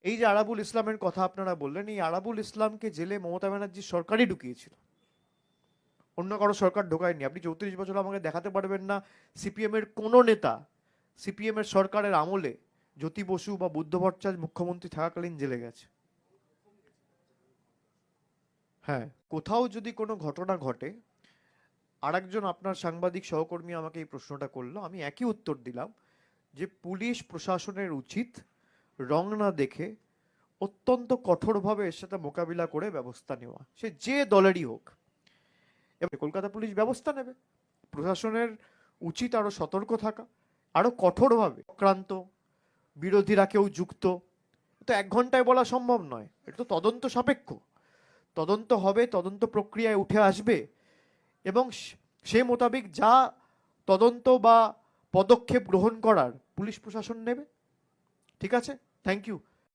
এই যে আরাবুল ইসলামের কথা আপনারা বললেন, এই আরাবুল ইসলামকে জেলে মমতা ব্যানার্জি সরকারই ঢুকিয়েছিল, অন্য কারো সরকার ঢোকায়নি। আপনি 34 বছর আমাকে দেখাতে পারবেন না সিপিএম এর কোনো নেতা সিপিএম এর সরকারের আমলে জ্যোতি বসু বা বুদ্ধ ভট্টাচার্য মুখ্যমন্ত্রী থাকাকালীন জেলে গেছে। হ্যাঁ, কোথাও যদি কোনো ঘটনা ঘটে, আরেকজন আপনার সাংবাদিক সহকর্মী আমাকে এই প্রশ্নটা করলো, আমি একই উত্তর দিলাম যে পুলিশ প্রশাসনের উচিত রং না দেখে অত্যন্ত কঠোরভাবে এর সাথে মোকাবিলা করে ব্যবস্থা নেওয়া, সে যে দলেরই হোক। এবার কলকাতা পুলিশ ব্যবস্থা নেবে, প্রশাসনের উচিত আরো সতর্ক থাকা, আরো কঠোরভাবে। আক্রান্ত বিরোধীরা কেউ যুক্ত, তো 1 ঘন্টায় বলা সম্ভব নয়, এটা তো তদন্ত সাপেক্ষ। তদন্ত হবে, তদন্ত প্রক্রিয়ায় উঠে আসবে, এবং সে মোতাবেক যা তদন্ত বা পদক্ষেপ গ্রহণ করার পুলিশ প্রশাসন নেবে। ঠিক আছে, থ্যাংক ইউ।